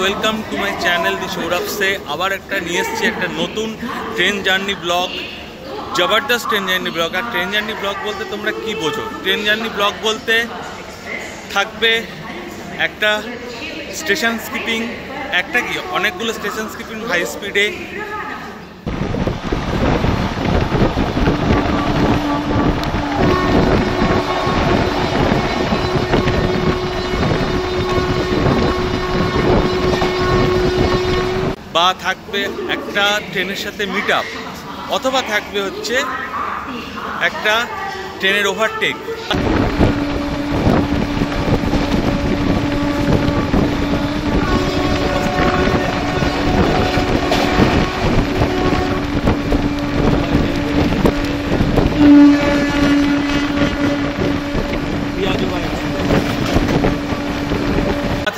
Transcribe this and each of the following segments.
Welcome to my channel the Sourav সে। আবার একটা নিয়ে এসেছি একটা নতুন ট্রেন জার্নি ব্লগ, জবরদস্ত ট্রেন জার্নি ব্লগ। আর ট্রেন জার্নি ব্লগ বলতে তোমরা কি বোঝো? ট্রেন জার্নি ব্লগ বলতে থাকবে একটা স্টেশন স্কিপিং, একটা কি অনেকগুলো স্টেশন স্কিপিং হাই স্পিডে, বা থাকবে একটা ট্রেনের সাথে মিট আপ, অথবা থাকবে হচ্ছে একটা ট্রেনের ওভারটেক।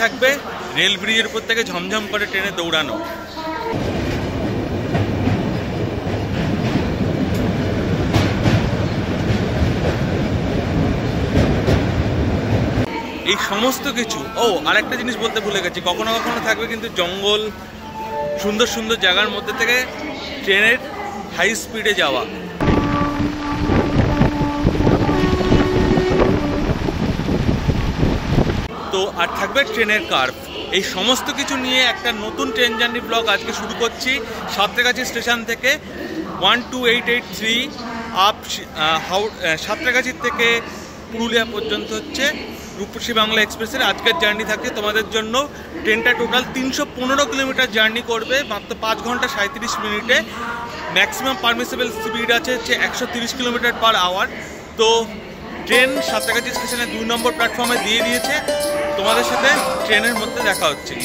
থাকবে রেল ব্রিজের উপর থেকে ঝমঝম করে ট্রেনে দৌড়ানো। এই সমস্ত কিছু। আরেকটা জিনিস বলতে ভুলে গেছি, কখনো কখনো থাকবে কিন্তু জঙ্গল, সুন্দর সুন্দর জায়গার মধ্যে থেকে ট্রেনের হাই স্পিডে যাওয়া। তো আর থাকবে ট্রেনের কার্ভ। এই সমস্ত কিছু নিয়ে একটা নতুন ট্রেন জার্নি ব্লগ আজকে শুরু করছি সাঁতরাগাছি স্টেশন থেকে। 12883 আপ সাঁতরাগাছি থেকে পুরুলিয়া পর্যন্ত হচ্ছে রূপসী বাংলা এক্সপ্রেসের আজকের জার্নি থাকে তোমাদের জন্য। ট্রেনটা টোটাল 315 কিলোমিটার জার্নি করবে মাত্র 5 ঘন্টা 37 মিনিটে। ম্যাক্সিমাম পারমিসেবল স্পিড আছে হচ্ছে 130 কিলোমিটার পার আওয়ার। তো ট্রেন সাঁতরাগাছি স্টেশনে 2 নম্বর প্ল্যাটফর্মে দিয়ে দিয়েছে। তোমাদের সাথে ট্রেনের মধ্যে দেখা হচ্ছে।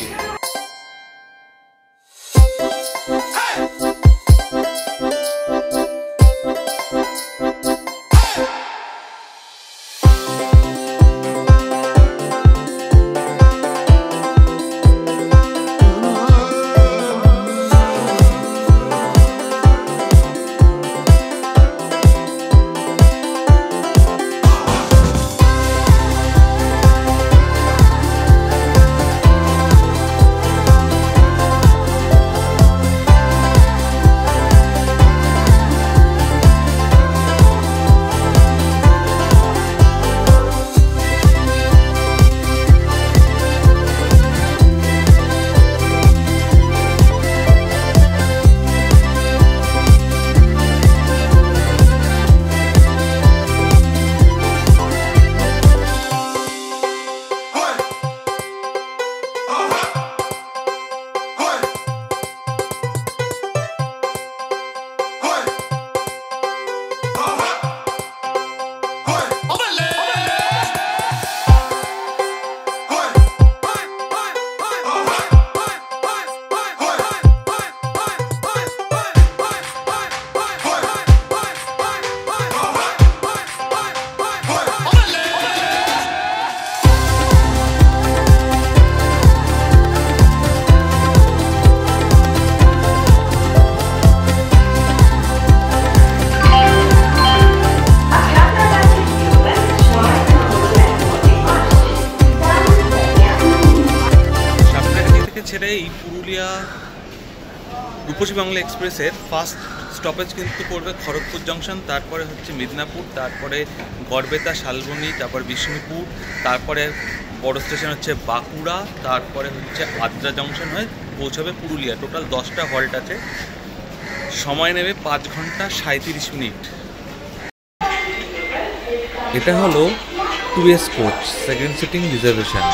ছেড়ে এই পুরুলিয়া রূপসী বাংলা এক্সপ্রেসের ফার্স্ট স্টপেজ কিন্তু পড়বে খড়গপুর জংশন, তারপরে হচ্ছে মিদনাপুর, তারপরে গড়বেতা, শালবনী, তারপর বিষ্ণুপুর, তারপরে বড় স্টেশন হচ্ছে বাঁকুড়া, তারপরে হচ্ছে আদ্রা জংশন হয়ে পৌঁছাবে পুরুলিয়া। টোটাল 10টা হল্ট আছে, সময় নেবে 5 ঘন্টা 37 মিনিট। এটা হলো 2S coach, second sitting reservation.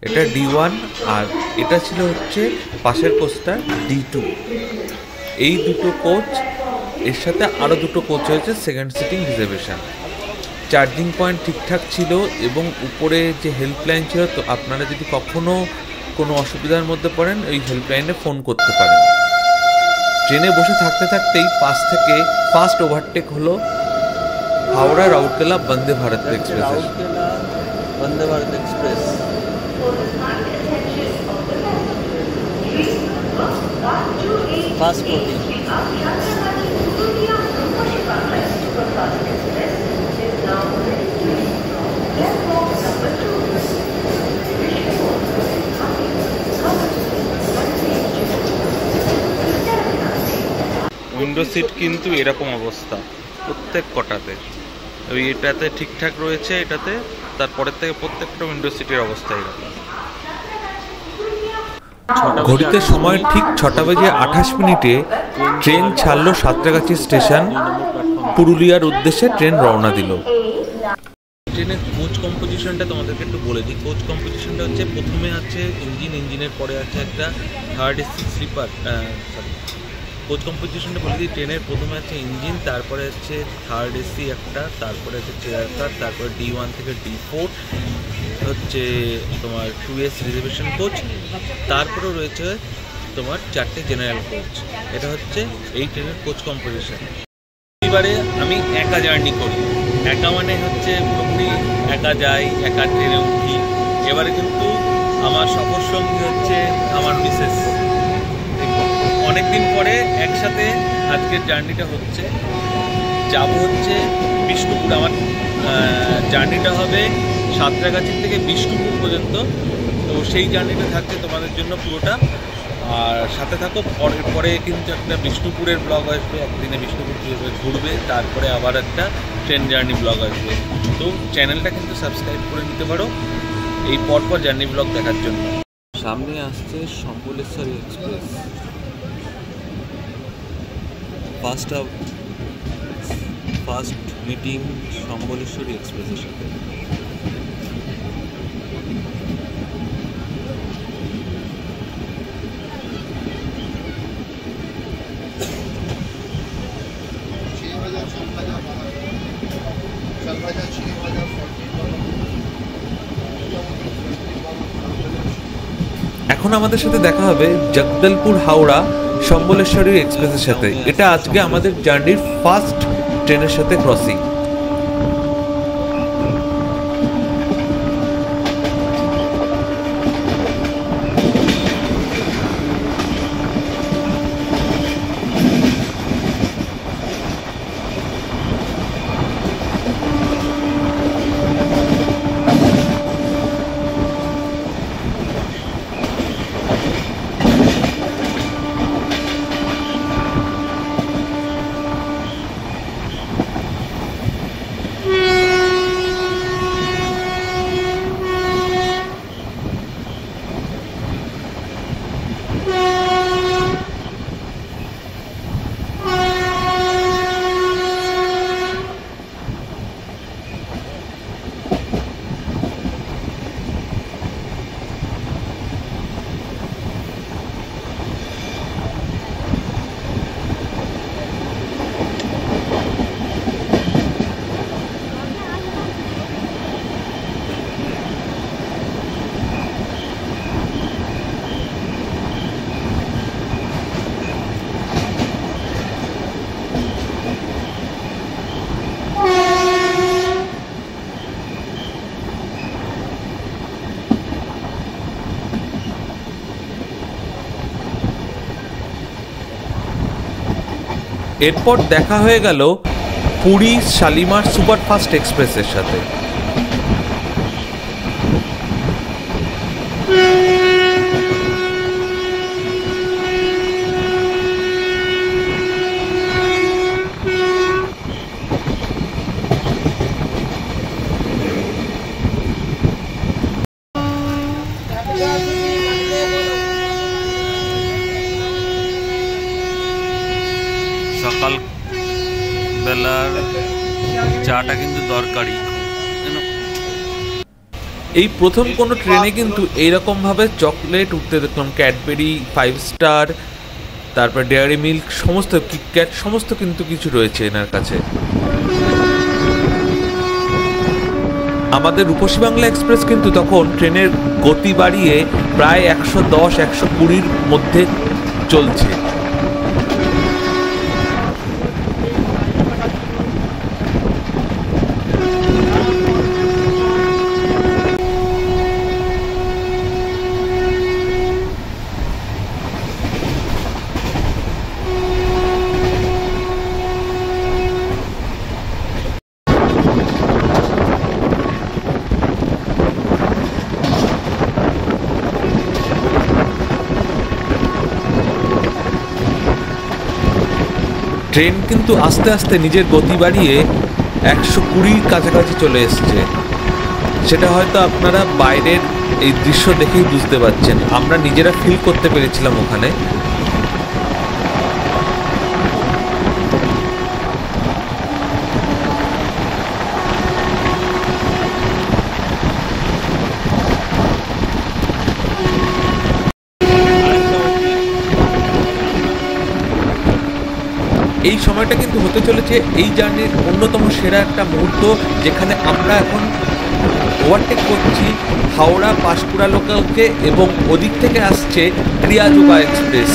এটা D1 আর এটা ছিল হচ্ছে পাশের কোচটা D2। এই দুটো কোচ, এর সাথে আরও দুটো কোচ হয়েছে second sitting reservation. Charging point ঠিকঠাক ছিল এবং উপরে যে হেল্পলাইন ছিল, তো আপনারা যদি কখনও কোনো অসুবিধার মধ্যে পড়েন ওই হেল্পলাইনে ফোন করতে পারেন। ট্রেনে বসে থাকতে থাকতেই পাশ থেকে ফার্স্ট ওভারটেক হলো Howrah Rourkela Vande Bharat Express. Vande Bharat Express first coaching. Window seat কিন্তু এরকম অবস্থা প্রত্যেক কটাতে। ওই এটাতে ঠিকঠাক রয়েছে, এটাতে তারপরের থেকে প্রত্যেকটা উইন্ডো সিটের অবস্থা এরকম। ঘড়িতে সময় ঠিক 6:28 ট্রেন ছাড়লো সাঁতরাগাছি স্টেশন। পুরুলিয়ার উদ্দেশ্যে ট্রেন রওনা দিল। ট্রেনের কোচ কম্পোজিশনটা তোমাদেরকে একটু বলে দিই। কোচ কম্পোজিশনটা হচ্ছে প্রথমে আছে ইঞ্জিনের পরে আছে একটা থার্ড এসি স্লিপার। কোচ কম্পোজিশনটা বলে দিই, ট্রেনের প্রথমে আছে ইঞ্জিন, তারপরে হচ্ছে থার্ড এসি একটা, তারপরে হচ্ছে চেয়ার কার, তারপরে D1 থেকে D4 হচ্ছে তোমার 2S রিজার্ভেশন কোচ, তারপরে রয়েছে তোমার 4টে জেনারেল কোচ। এটা হচ্ছে এই ট্রেনের কোচ কম্পোজিশন। এবারে আমি একা জার্নি করি, একা মানে হচ্ছে পুরোপুরি একা যাই, একা ট্রেনে উঠি। এবারে কিন্তু আমার সফর সঙ্গী হচ্ছে আমার মিসেস। অনেকদিন পরে একসাথে আজকের জার্নিটা হচ্ছে। যাব হচ্ছে বিষ্ণুপুর। আমার জার্নিটা হবে সাঁতরাগাছি থেকে বিষ্ণুপুর পর্যন্ত। তো সেই জার্নিটা থাকছে তোমাদের জন্য পুরোটা, আর সাথে থাকো। পরে কিন্তু একটা বিষ্ণুপুরের ব্লগ আসবে, একদিনে বিষ্ণুপুর ঘুরবে, তারপরে আবার একটা ট্রেন জার্নি ব্লগ আসবে। তো চ্যানেলটা কিন্তু সাবস্ক্রাইব করে নিতে পারো এই পরপর জার্নি ব্লগ দেখার জন্য। সামনে আসছে Sambaleswari express. First meeting Sambaleswari এক্সপ্রেসের সাথে। এখন আমাদের সাথে দেখা হবে জগদলপুর হাওড়া সম্বলেশ্বরী এক্সপ্রেসের সাথে। এটা আজকে আমাদের জার্নির ফার্স্ট ট্রেনের সাথে ক্রসিং। এরপর দেখা হয়ে গেল পুরী শালিমার সুপারফাস্ট এক্সপ্রেসের সাথে। সকাল বেলার চাটা কিন্তু দরকারি। এই প্রথম কোনো ট্রেনে কিন্তু এইরকম ভাবে চকলেট উঠতে দেখলাম। ক্যাডবেরি, 5 স্টার, তারপর ডেয়ারি মিল্ক, সমস্ত কিটক্যাট, সমস্ত কিন্তু কিছু রয়েছে এনার কাছে। আমাদের রূপসী বাংলা এক্সপ্রেস কিন্তু তখন ট্রেনের গতি বাড়িয়ে প্রায় 110-120-র মধ্যে চলছে। ট্রেন কিন্তু আস্তে আস্তে নিজের গতি বাড়িয়ে 120 কাছাকাছি চলে এসছে। সেটা হয়তো আপনারা বাইরের এই দৃশ্য দেখেই বুঝতে পারছেন, আমরা নিজেরা ফিল করতে পেরেছিলাম ওখানে। এই সময়টা কিন্তু হতে চলেছে এই জার্নির অন্যতম সেরা একটা মুহূর্ত, যেখানে আমরা এখন ওভারটেক করছি হাওড়া পাঁশকুড়া লোকালকে এবং ওদিক থেকে আসছে ক্রিয়াযোগা এক্সপ্রেস।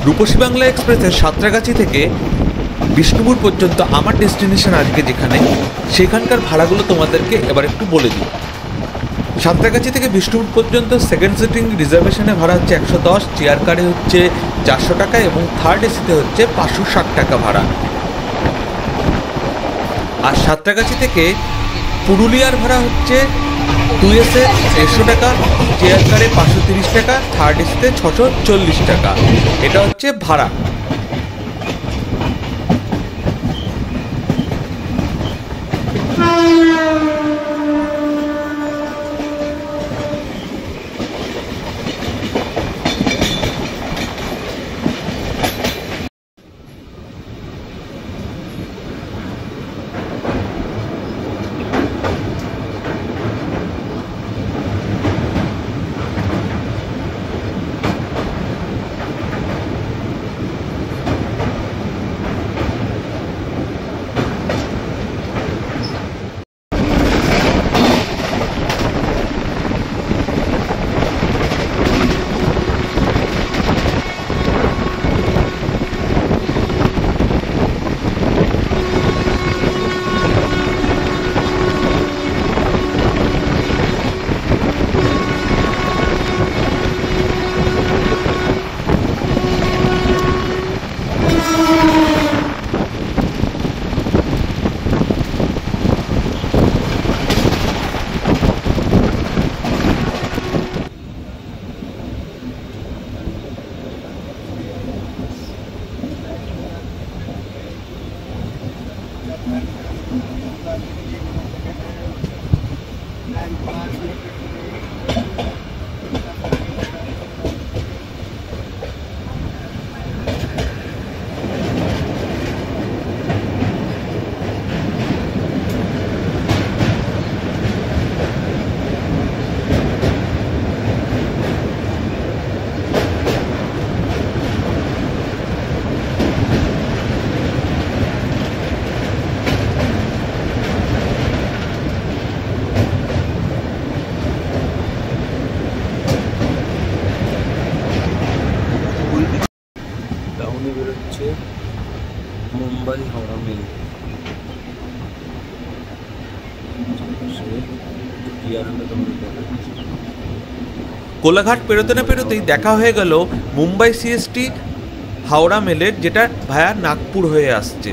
রূপসী বাংলা এক্সপ্রেসের সাঁতরাগাছি থেকে বিষ্ণুপুর পর্যন্ত আমার ডেস্টিনেশন আজকে যেখানে, সেখানকার ভাড়াগুলো তোমাদেরকে এবার একটু বলে দিই। সাঁতরাগাছি থেকে বিষ্ণুপুর পর্যন্ত সেকেন্ড সিটিং রিজার্ভেশনে ভাড়া হচ্ছে 110, চেয়ার কারে হচ্ছে 400 টাকা এবং থার্ড এসিতে হচ্ছে 560 টাকা ভাড়া। আর সাঁতরাগাছি থেকে পুরুলিয়ার ভাড়া হচ্ছে 2S 150 টাকা, চেয়ার কারে 530 টাকা, থার্ড এসিতে 640 টাকা। এটা হচ্ছে ভাড়া। মুম্বাই হাওড়া মেল কোলাঘাট পেরোতে না পেরোতেই দেখা হয়ে গেল মুম্বাই সিএসটি হাওড়া মেলের, যেটা ভায়া নাগপুর হয়ে আসছে।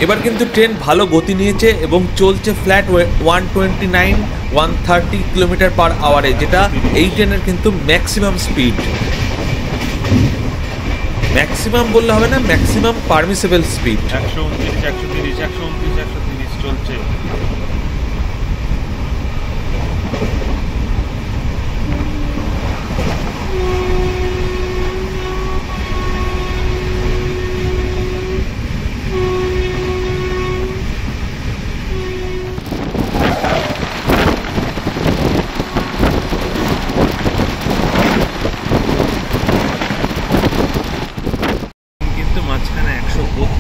এবার কিন্তু ট্রেন ভালো গতি নিয়েছে এবং চলছে ফ্ল্যাট 129-130 কিলোমিটার পার আওয়ারে, যেটা এই ট্রেনের কিন্তু ম্যাক্সিমাম স্পিড। ম্যাক্সিমাম বললে হবে না, ম্যাক্সিমাম পারমিসেবল স্পিড। 129, 130 চলছে।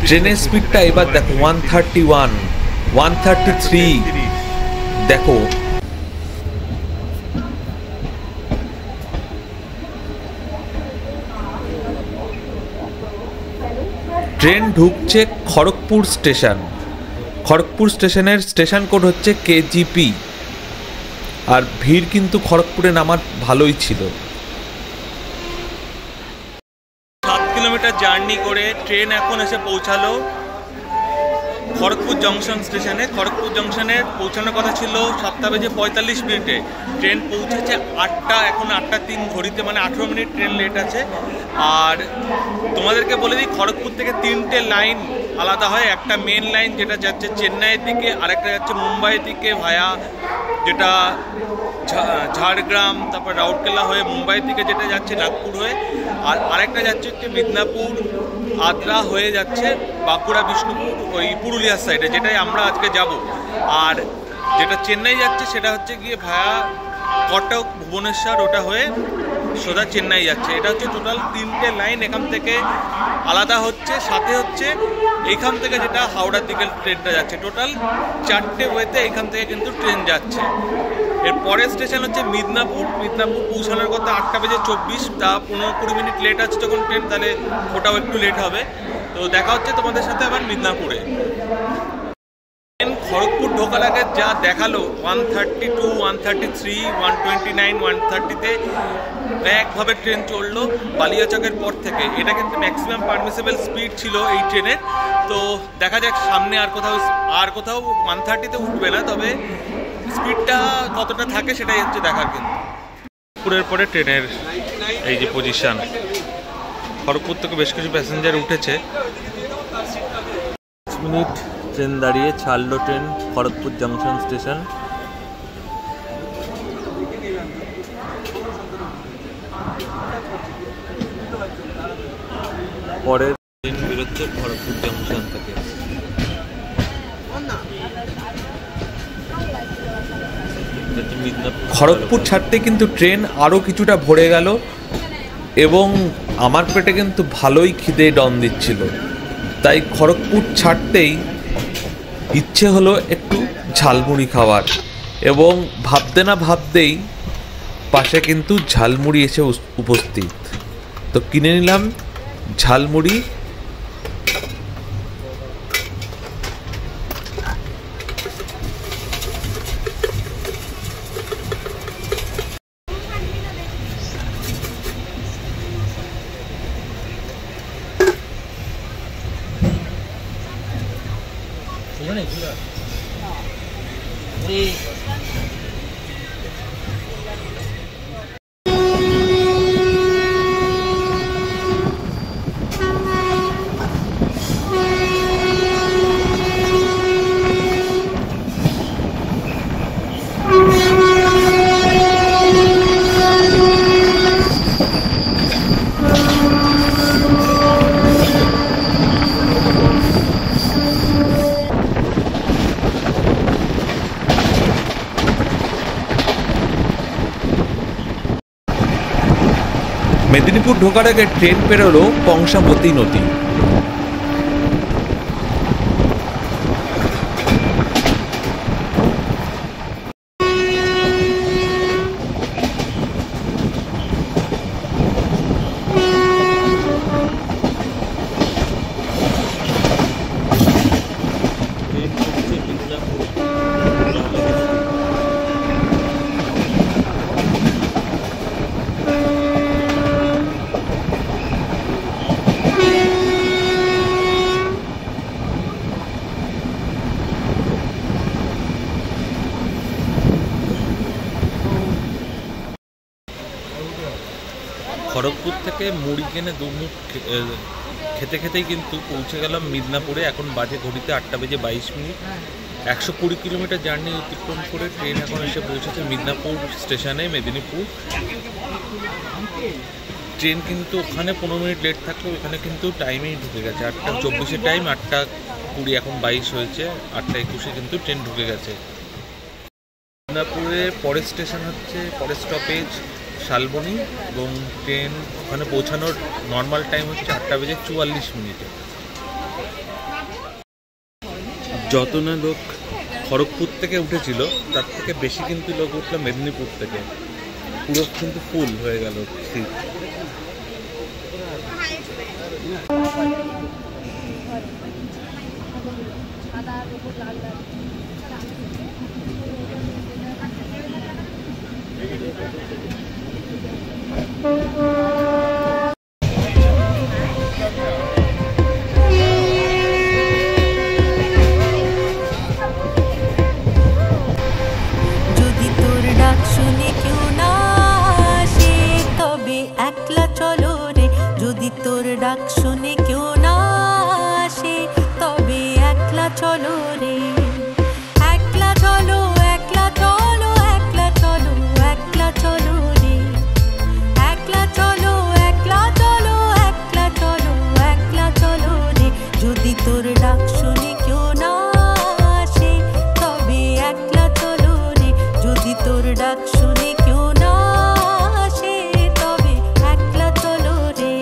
ট্রেনের স্পিডটা এবার দেখো 131, 133 দেখো। ট্রেন ঢুকছে খড়গপুর স্টেশন। খড়গপুর স্টেশনের স্টেশন কোড হচ্ছে KGP। আর ভিড় কিন্তু খড়গপুরে নামার ভালোই ছিল। 7 কিলোমিটার জার্নি করে ট্রেন এখন এসে পৌঁছালো খড়গপুর জংশন স্টেশনে। খড়গপুর জংশনে পৌঁছানোর কথা ছিল 7:45। ট্রেন পৌঁছেছে 8টা, এখন 8:03 ঘড়িতে, মানে 18 মিনিট ট্রেন লেট আছে। আর তোমাদেরকে বলে দিই, খড়গপুর থেকে 3টে লাইন আলাদা হয়। একটা মেন লাইন যেটা যাচ্ছে চেন্নাইয়ের দিকে, আরেকটা যাচ্ছে মুম্বাইয়ের দিকে ভায়া যেটা ঝাড়গ্রাম, তারপর রাউরকেলা হয়ে মুম্বাইয়ের দিকে যেটা যাচ্ছে নাগপুর হয়ে, আর আরেকটা যাচ্ছে হচ্ছে মিদনাপুর আদ্রা হয়ে যাচ্ছে বাঁকুড়া বিষ্ণুপুর ওই পুরুলিয়ার সাইডে, যেটাই আমরা আজকে যাব। আর যেটা চেন্নাই যাচ্ছে সেটা হচ্ছে গিয়ে ভায়া কটক ভুবনেশ্বর ওটা হয়ে সোজা চেন্নাই যাচ্ছে। এটা হচ্ছে টোটাল 3টে লাইন এখান থেকে আলাদা হচ্ছে। সাথে হচ্ছে এইখান থেকে যেটা হাওড়ার দিকে ট্রেনটা যাচ্ছে। টোটাল 4টে ওয়েতে এইখান থেকে কিন্তু ট্রেন যাচ্ছে। এর পরের স্টেশন হচ্ছে মিদনাপুর। মিদনাপুর পৌঁছানোর কথা 8:24, তা 15-20 মিনিট লেট আছে যখন ট্রেন, তাহলে ওটাও একটু লেট হবে। তো দেখা হচ্ছে তোমাদের সাথে আবার মিদনাপুরে। ট্রেন খড়গপুর ঢোকার আগে যা দেখালো 132, 133, 129, 130-তে একভাবে ট্রেন চললো বালিয়াচকের পর থেকে। এটা কিন্তু ম্যাক্সিমাম পারমিসেবল স্পিড ছিল এই ট্রেনের। তো দেখা যাক সামনে আর কোথাও 130-তে উঠবে না, তবে স্পিডটা কতটা থাকে সেটাই হচ্ছে দেখার। কিন্তু খড়গপুরের পরে ট্রেনের এই যে পজিশন, খড়গপুর থেকে বেশ কিছু প্যাসেঞ্জার উঠেছে। 5 মিনিট ট্রেন দাঁড়িয়ে ছাড়লো ট্রেন খড়গপুর জংশন স্টেশন। পরের ট্রেন বেরোচ্ছে খড়গপুর জংশন থেকে। খড়গপুর ছাড়তে কিন্তু ট্রেন আরও কিছুটা ভরে গেল এবং আমার পেটে কিন্তু ভালোই খিদে ডন দিচ্ছিল। তাই খড়গপুর ছাড়তেই ইচ্ছে হলো একটু ঝালমুড়ি খাওয়ার, এবং ভাবতে না ভাবতেই পাশে কিন্তু ঝালমুড়ি এসে উপস্থিত। তো কিনে নিলাম ঝালমুড়ি। মেদিনীপুর ঢোকার আগে ট্রেন পেরোলো কংসাবতী নদী। খড়গপুর থেকে মুড়ি কিনে দুমুখ খেতে খেতেই কিন্তু পৌঁছে গেলাম মিদনাপুরে। এখন বাজে ঘড়িতে 8:22। 120 কিলোমিটার জার্নি অতিক্রম করে ট্রেন এখন এসে পৌঁছেছে মিদনাপুর স্টেশনে, মেদিনীপুর। ট্রেন কিন্তু ওখানে 15 মিনিট লেট থাকলেও এখানে কিন্তু টাইমেই ঢুকে গেছে। 8:24 টাইম, 8:20, এখন 22 হয়েছে। 8:21 কিন্তু ট্রেন ঢুকে গেছে। মিদনাপুরে পরের স্টেশন হচ্ছে, পরের স্টপেজ শালবনী, এবং ট্রেন ওখানে পৌঁছানোর নর্মাল টাইম হচ্ছে 8:44। যত না লোক খড়গপুর থেকে উঠেছিল তার থেকে বেশি কিন্তু লোক উঠলো মেদিনীপুর থেকে। পুরো কিন্তু ফুল হয়ে গেল সিট। ডাক শুনে কেউ না আসে তবে একলা চলো রে, একলা চলো, একলা চলো, একলা চলো, একলা চলো রে, একলা চলো, একলা চলো, একলা চলো, একলা চলো রে। যদি তোর ডাক শুনে কেউ না আসে তবে একলা চলো রে, যদি তোর ডাক শুনে কেউ না আসে তবে একলা চলো রে।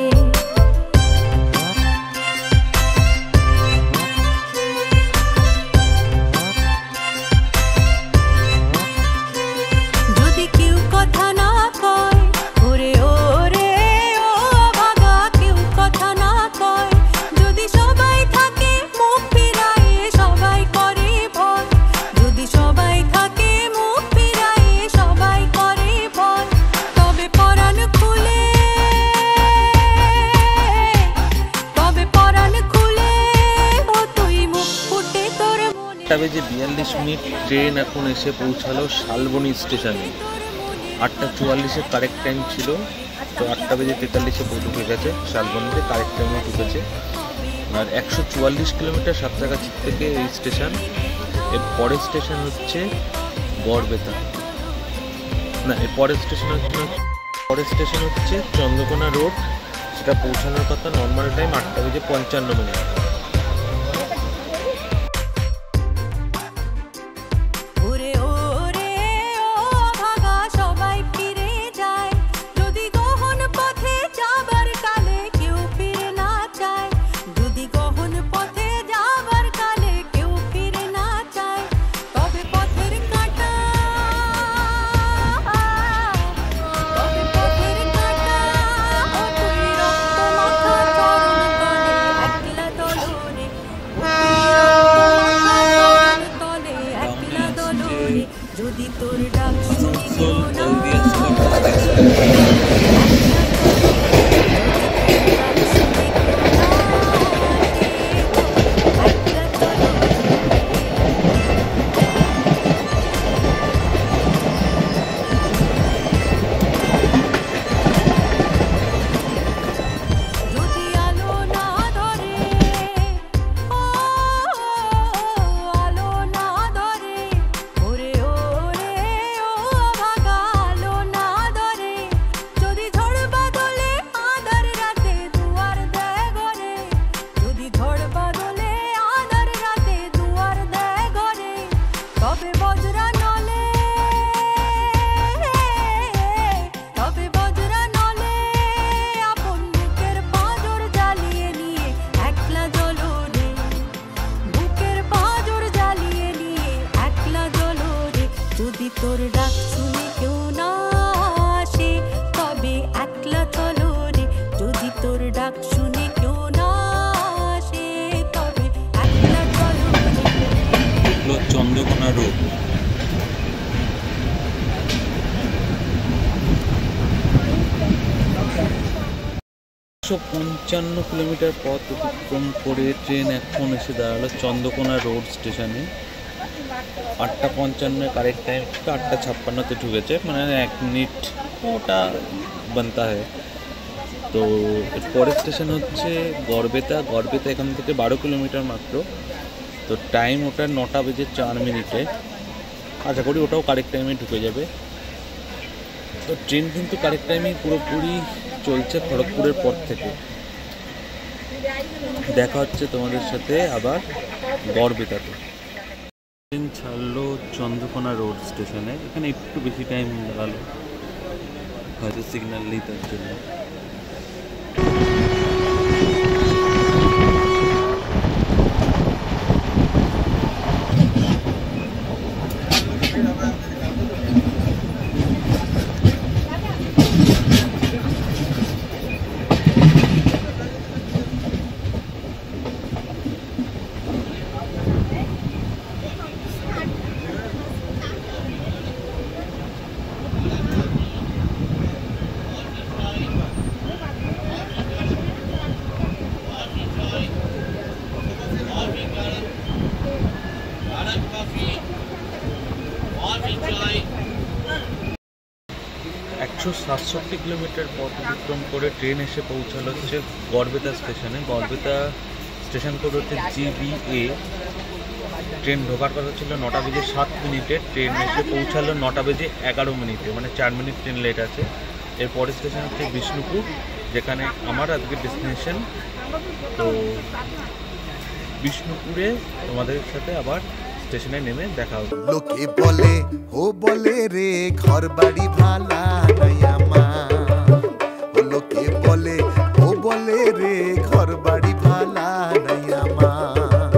বেজে 42 ট্রেন এখন এসে পৌঁছালো শালবনী স্টেশনে। 8:44 কারেক্ট টাইম ছিল, তো 8:43 ঢুকে গেছে শালবনীতে, কারেক্ট টাইমে ঢুকেছে। আর 144 কিলোমিটার সাঁতরাগাছি থেকে এই স্টেশন। এর পরের স্টেশন হচ্ছে গড়বেতা, না এর পরের স্টেশন হচ্ছে চন্দ্রকোনা রোড। সেটা পৌঁছানোর কথা নর্মাল টাইম 8:55। যদি তোর ডাক শুনে কেউ না তোর ডাক শুনে কেউ না আসে তবে একলা চলো রে, যদি তোর ডাক শুনে কেউ না আসে তবে একলা চলো রে। চন্দ্রকোনা রোড। 155 কিলোমিটার পথ অতিক্রম করে ট্রেন এখন এসে দাঁড়ালো চন্দ্রকোনা রোড স্টেশনে। 8:55 কারেক্ট টাইম, 8:56 ঢুকেছে, মানে 1 মিনিট ওটা बनता है। তো এর পরের স্টেশন হচ্ছে গড়বেতা। গড়বেতা এখান থেকে 12 কিলোমিটার মাত্র। তো টাইম ওটা 9:04 আশা করি ওটাও কারেক্ট টাইমে ঢুকে যাবে। তো ট্রেন কিন্তু কারেক্ট টাইমে পুরোপুরি চলছে খড়গপুরের পর থেকে। দেখা হচ্ছে তোমাদের সাথে আবার গড়বেতাতে। ট্রেন ছাড়লো চন্দ্রকোনা রোড স্টেশনে। এখানে একটু বেশি টাইম লাগালো, হয়তো সিগন্যাল নেই তার জন্য। 167 কিলোমিটার পথ অতিক্রম করে ট্রেন এসে পৌঁছালো হচ্ছে গড়বেতা স্টেশনে। গড়বেতা স্টেশন কোড হচ্ছে GBA। ট্রেন ঢোকার কথা ছিল 9:07। ট্রেন এসে পৌঁছালো 9:11, মানে 4 মিনিট ট্রেন লেট আছে। এরপরে স্টেশন হচ্ছে বিষ্ণুপুর, যেখানে আমার আজকের ডেস্টিনেশন। তো বিষ্ণুপুরে তোমাদের সাথে আবার স্টেশনে নেমে দেখা হবে। লোকে বলে ও বলে রে ঘর বাড়ি ভালা নাই আমার, ও লোকে বলে ও বলে রে ঘর বাড়ি ভালা নাই আমার।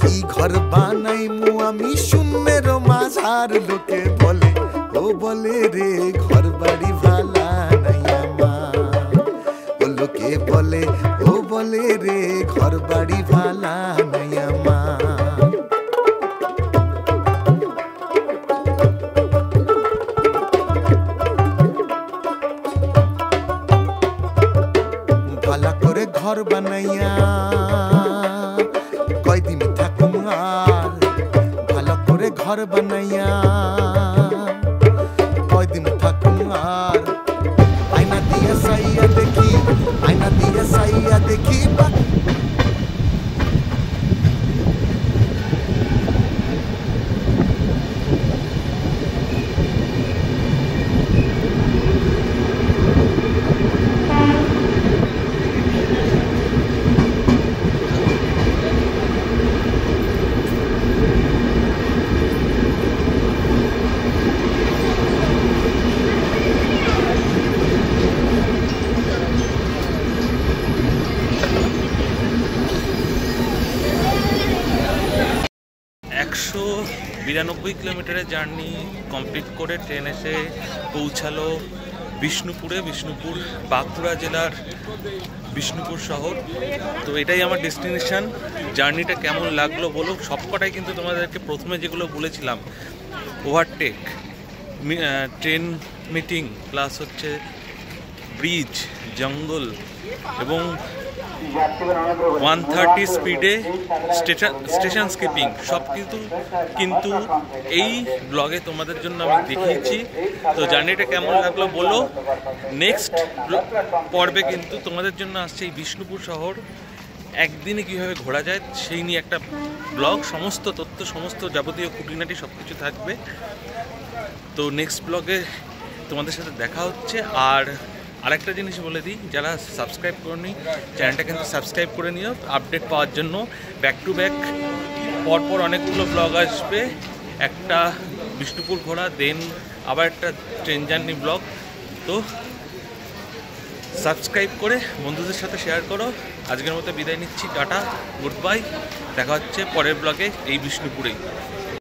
কি ঘর বানাই মু আমি শূন্যের মাঝার, লোকে বলে ও বলে রে ঘর বাড়ি ভালা নাই আমার, ও লোকে বলে ও বলে রে ঘর বাড়ি ভালা নাই আমার। ঘর বানাইয়া কয়দিন থাকুম আর, ভালো করে ঘর বানাইয়া কয়দিন থাকুম আর। আয়না দিয়ে সাইয়া দেখি, আয়না দিয়ে সাইয়া দেখি বিরানব্বই কিলোমিটারের জার্নি কমপ্লিট করে ট্রেন এসে পৌঁছালো বিষ্ণুপুরে। বিষ্ণুপুর বাঁকুড়া জেলার বিষ্ণুপুর শহর। তো এটাই আমার ডেস্টিনেশন। জার্নিটা কেমন লাগলো বলো। সবকটাই কিন্তু তোমাদেরকে প্রথমে যেগুলো বলেছিলাম, ওভারটেক, ট্রেন মিটিং, প্লাস হচ্ছে ব্রিজ, জঙ্গল এবং 130 স্পিডে স্টেশন স্কিপিং সব কিন্তু এই ব্লগে তোমাদের জন্য আমি দেখিয়েছি। তো জার্নিটা কেমন লাগলো বলো। নেক্সট পর্বে কিন্তু তোমাদের জন্য আসছে এই বিষ্ণুপুর শহর একদিনে কীভাবে ঘোরা যায় সেই নিয়ে একটা ব্লগ। সমস্ত তথ্য, সমস্ত যাবতীয় খুঁটিনাটি সব কিছু থাকবে। তো নেক্সট ব্লগে তোমাদের সাথে দেখা হচ্ছে। আর আরেকটা জিনিস বলে দিই, যারা সাবস্ক্রাইব করনি চ্যানেলটা কিন্তু সাবস্ক্রাইব করে নিও আপডেট পাওয়ার জন্য। ব্যাক টু ব্যাক পরপর অনেকগুলো ব্লগ আসবে, একটা বিষ্ণুপুর ঘোরা, দেন আবার একটা ট্রেন জার্নি ব্লগ। তো সাবস্ক্রাইব করে বন্ধুদের সাথে শেয়ার করো। আজকের মতো বিদায় নিচ্ছি, টাটা, গুড বাই। দেখা হচ্ছে পরের ব্লগে এই বিষ্ণুপুরেই।